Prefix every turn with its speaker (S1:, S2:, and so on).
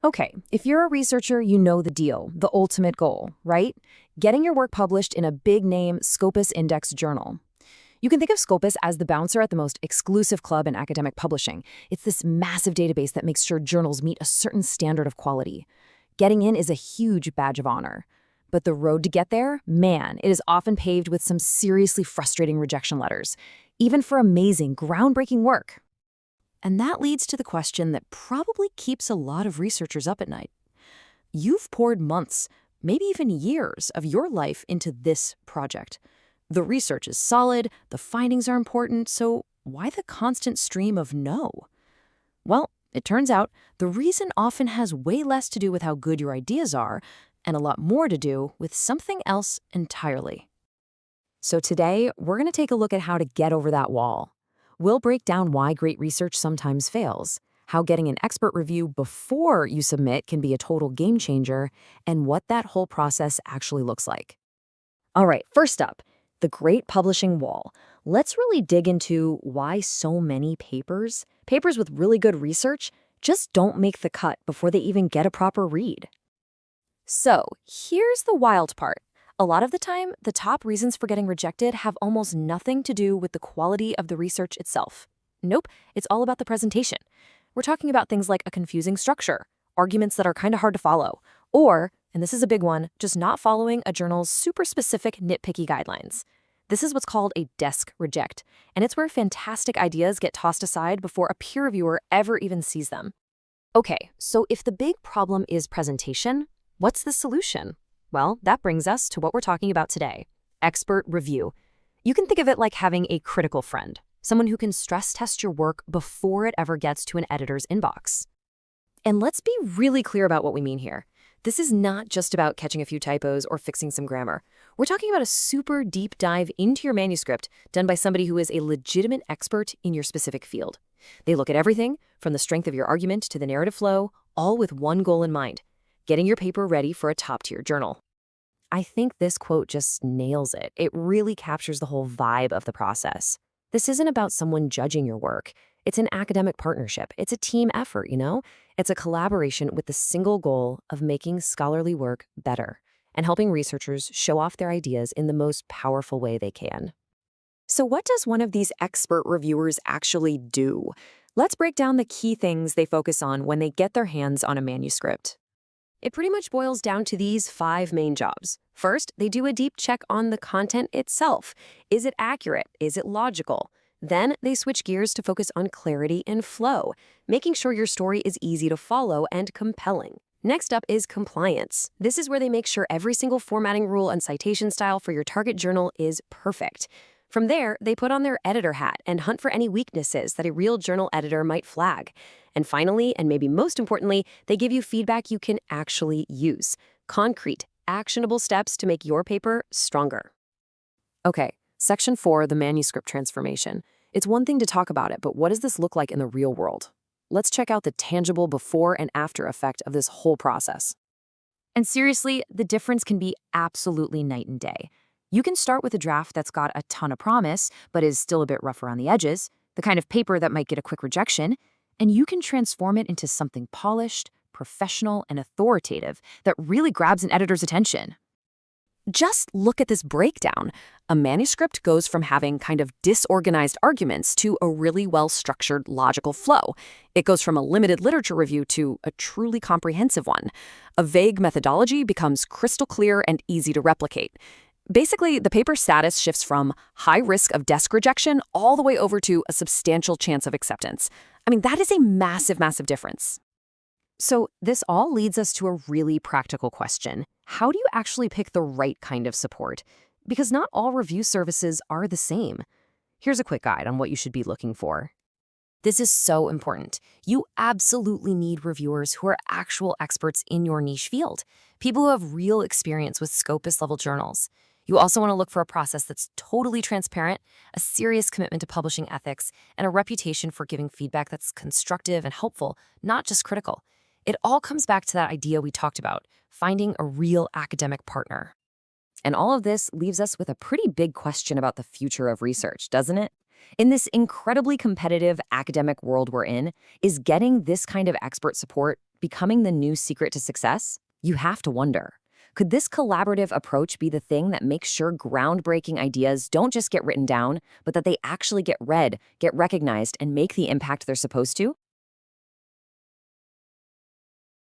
S1: Okay, if you're a researcher, you know the deal, the ultimate goal, right? Getting your work published in a big-name Scopus-Indexed journal. You can think of Scopus as the bouncer at the most exclusive club in academic publishing. It's this massive database that makes sure journals meet a certain standard of quality. Getting in is a huge badge of honor. But the road to get there, man, it is often paved with some seriously frustrating rejection letters, even for amazing, groundbreaking work. And that leads to the question that probably keeps a lot of researchers up at night. You've poured months, maybe even years, of your life into this project. The research is solid, the findings are important, so why the constant stream of no? Well, it turns out the reason often has way less to do with how good your ideas are, and a lot more to do with something else entirely. So today, we're going to take a look at how to get over that wall. We'll break down why great research sometimes fails, how getting an expert review before you submit can be a total game changer, and what that whole process actually looks like. All right, first up, the great publishing wall. Let's really dig into why so many papers with really good research, just don't make the cut before they even get a proper read. So, here's the wild part. A lot of the time, the top reasons for getting rejected have almost nothing to do with the quality of the research itself. Nope, it's all about the presentation. We're talking about things like a confusing structure, arguments that are kind of hard to follow, or, and this is a big one, just not following a journal's super specific nitpicky guidelines. This is what's called a desk reject, and it's where fantastic ideas get tossed aside before a peer reviewer ever even sees them. Okay, so if the big problem is presentation, what's the solution? Well, that brings us to what we're talking about today, expert review. You can think of it like having a critical friend, someone who can stress test your work before it ever gets to an editor's inbox. And let's be really clear about what we mean here. This is not just about catching a few typos or fixing some grammar. We're talking about a super deep dive into your manuscript done by somebody who is a legitimate expert in your specific field. They look at everything from the strength of your argument to the narrative flow, all with one goal in mind: getting your paper ready for a top-tier journal. I think this quote just nails it. It really captures the whole vibe of the process. This isn't about someone judging your work. It's an academic partnership. It's a team effort, It's a collaboration with the single goal of making scholarly work better and helping researchers show off their ideas in the most powerful way they can. So what does one of these expert reviewers actually do? Let's break down the key things they focus on when they get their hands on a manuscript. It pretty much boils down to these 5 main jobs. First, they do a deep check on the content itself. Is it accurate? Is it logical? Then they switch gears to focus on clarity and flow, making sure your story is easy to follow and compelling. Next up is compliance. This is where they make sure every single formatting rule and citation style for your target journal is perfect. From there, they put on their editor hat and hunt for any weaknesses that a real journal editor might flag. And finally, and maybe most importantly, they give you feedback you can actually use. Concrete, actionable steps to make your paper stronger. Okay, Section 4, the manuscript transformation. It's one thing to talk about it, but what does this look like in the real world? Let's check out the tangible before and after effect of this whole process. And seriously, the difference can be absolutely night and day. You can start with a draft that's got a ton of promise, but is still a bit rough around the edges, the kind of paper that might get a quick rejection, and you can transform it into something polished, professional, and authoritative that really grabs an editor's attention. Just look at this breakdown. A manuscript goes from having kind of disorganized arguments to a really well-structured logical flow. It goes from a limited literature review to a truly comprehensive one. A vague methodology becomes crystal clear and easy to replicate. Basically, the paper's status shifts from high risk of desk rejection all the way over to a substantial chance of acceptance. I mean, that is a massive, massive difference. So this all leads us to a really practical question. How do you actually pick the right kind of support? Because not all review services are the same. Here's a quick guide on what you should be looking for. This is so important. You absolutely need reviewers who are actual experts in your niche field, people who have real experience with Scopus-level journals. You also want to look for a process that's totally transparent, a serious commitment to publishing ethics, and a reputation for giving feedback that's constructive and helpful, not just critical. It all comes back to that idea we talked about, finding a real academic partner. And all of this leaves us with a pretty big question about the future of research, doesn't it? In this incredibly competitive academic world we're in, is getting this kind of expert support
S2: becoming the new secret to success? You have to wonder. Could this collaborative approach be the thing that makes sure groundbreaking ideas don't just get written down, but that they actually get read, get recognized, and make the impact they're supposed to?